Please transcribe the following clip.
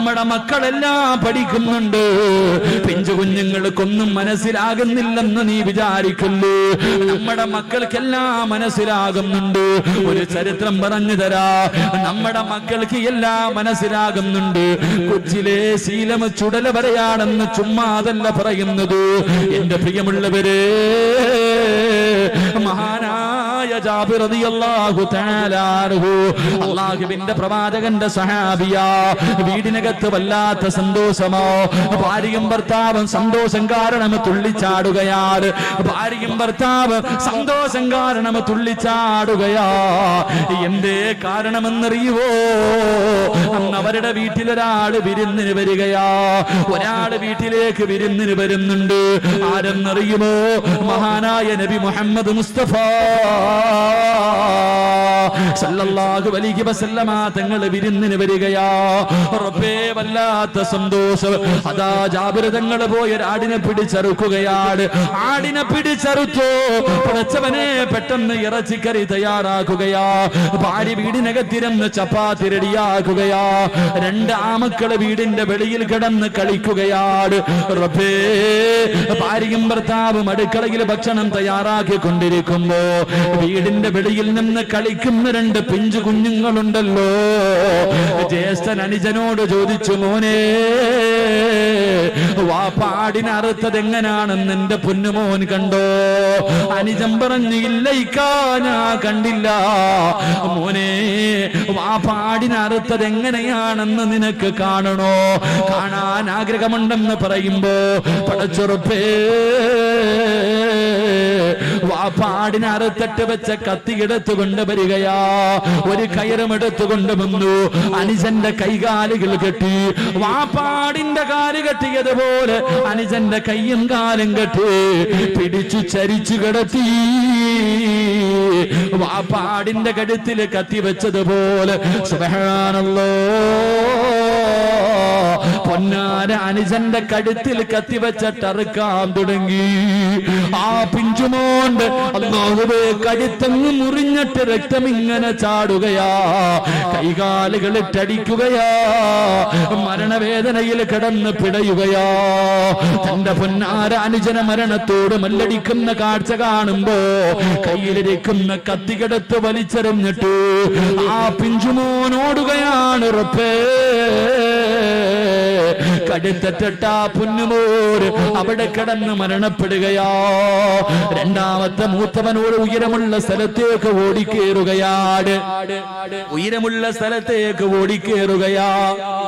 നമ്മുടെ മക്കളെല്ലാം പഠിക്കുന്നുണ്ട്. പിഞ്ചു കുഞ്ഞുങ്ങൾക്കൊന്നും മനസ്സിലാകുന്നില്ലെന്ന് നീ വിചാരിക്കല്ലേ. നമ്മുടെ മക്കൾക്കെല്ലാം മനസ്സിലാകുന്നുണ്ട്. ഒരു ചരിത്രം പറഞ്ഞു തരാ, നമ്മുടെ മക്കൾക്ക് എല്ലാം മനസ്സിലാകുന്നുണ്ട്. കൊച്ചിലെ ശീലം ചുടല വരെയാണെന്ന് ചുമ്മാതല്ല പറയുന്നത്. എന്റെ പ്രിയമുള്ളവരെ, മഹാനായ ജാബിർ റളിയല്ലാഹു തആല അൻഹു അല്ലാഹുവിന്റെ പ്രവാചകന്റെ സഹാബിയാ. വീടിനകത്ത് വല്ലാത്ത സന്തോഷമോ. ഭാര്യയും ഭർത്താവും സന്തോഷം കാരണം തുള്ളിച്ചാടുകയാണ്. ഭാര്യയും ഭർത്താവ് സന്തോഷം കാരണം തുള്ളിച്ചാടുകയാ. എന്തേ കാരണമെന്നറിയുവോ? അന്ന് അവരുടെ വീട്ടിലൊരാള് വിരുന്നിന് വരികയാ. ഒരാള് വീട്ടിലേക്ക് വിരുന്നിന് വരുന്നുണ്ട്. ആരെന്നറിയുമോ? മഹാനായ നബി മുഹമ്മദ് മുസ്തഫ സല്ലല്ലാഹു അലൈഹി വസല്ലമ തങ്ങൾ വിരുന്നിന് വരികയാ. റബ്ബേ, വല്ലാത്ത സന്തോഷം. അതാ ജാബിർ തങ്ങൾ പോയ ആടിനെ പിടിച്ചറുക്കുകയാണ്. ആടിനെ പിടിച്ചറുത്തു. പടച്ചവനെ, പെട്ടെന്ന് ഇറച്ചിക്കറി തയ്യാറാക്കുകയാ. ഭാര്യ വീടിനകത്തിരുന്ന് ചപ്പാത്തി റെഡിയാക്കുകയാ. രണ്ട് ആമക്കള് വീടിന്റെ വെളിയിൽ കിടന്ന് കളിക്കുകയാണ്. റബ്ബേ, ഭാര്യയും ഭർത്താവും അടുക്കളയിൽ ഭക്ഷണം തയ്യാറാക്കിക്കൊണ്ടിരിക്കുമ്പോ വീടിന്റെ വെളിയിൽ നിന്ന് കളിക്കുന്ന രണ്ട് പിഞ്ചു കുഞ്ഞുങ്ങളുണ്ടല്ലോ. ജ്യേഷ്ഠൻ അനുജനോട് ചോദിച്ചു, മോനെ, വാപ്പാടിനെ അറുത്തത് എങ്ങനെയാണെന്ന് എന്റെ പൊന്നുമോൻ കണ്ടോ? അനുജൻ പറഞ്ഞു, ഇല്ല ഇക്കാ, ഞാൻ കണ്ടില്ല. മോനെ, വാപ്പാടിനെ അറുത്തത് എങ്ങനെയാണെന്ന് നിനക്ക് കാണണോ? കാണാൻ ആഗ്രഹമുണ്ടെന്ന് പറയുമ്പോ, പടച്ചുറപ്പേ, വാപ്പാടിനെ അറുത്തിട്ട് വെച്ച കത്തിയെടുത്തുകൊണ്ട് വരികയാ. ഒരു കയറും എടുത്തുകൊണ്ട് വന്നു. അനുജന്റെ കൈകാലുകൾ കെട്ടി. വാപ്പാടിന്റെ കാല് കെട്ടിയതുപോലെ അനുജന്റെ കയ്യും കാലും കെട്ടി പിടിച്ചു ചരിച്ചു കിടത്തി. വാപ്പാടിന്റെ കഴുത്തിൽ കത്തി വെച്ചതുപോലെ. സുബ്ഹാനല്ലാഹ്, പൊന്നാര അനുജന്റെ കഴുത്തിൽ കത്തിവെച്ചിട്ടറുക്കാൻ തുടങ്ങി. ആ പിഞ്ചുമോണ്ട് അല്ലാഹുവേ, കഴുത്തങ്ങ് മുറിഞ്ഞിട്ട് രക്തം ഇങ്ങനെ ചാടുകയാ. കൈകാലുകൾ ഇട്ടടിക്കുകയാ. മരണവേദനയിൽ കിടന്ന് പിടയുകയാ. തന്റെ പൊന്നാര അനുജന മരണത്തോട് മല്ലടിക്കുന്ന കാഴ്ച കാണുമ്പോ കയ്യിലിരിക്കുന്ന കത്തികെടുത്ത് വലിച്ചെറിഞ്ഞിട്ട് ആ പിഞ്ചുമോനോടുകയാണ്. റബ്ബേ, കടുത്തട്ടാ പുന്നുമോര് അവിടെ കിടന്ന് മരണപ്പെടുകയാ. രണ്ടാമത്തെ മൂത്തവനോട് ഉയരമുള്ള സ്ഥലത്തേക്ക് ഓടിക്കേറുകയാണ്. ഉയരമുള്ള സ്ഥലത്തേക്ക് ഓടിക്കേറുകയാ.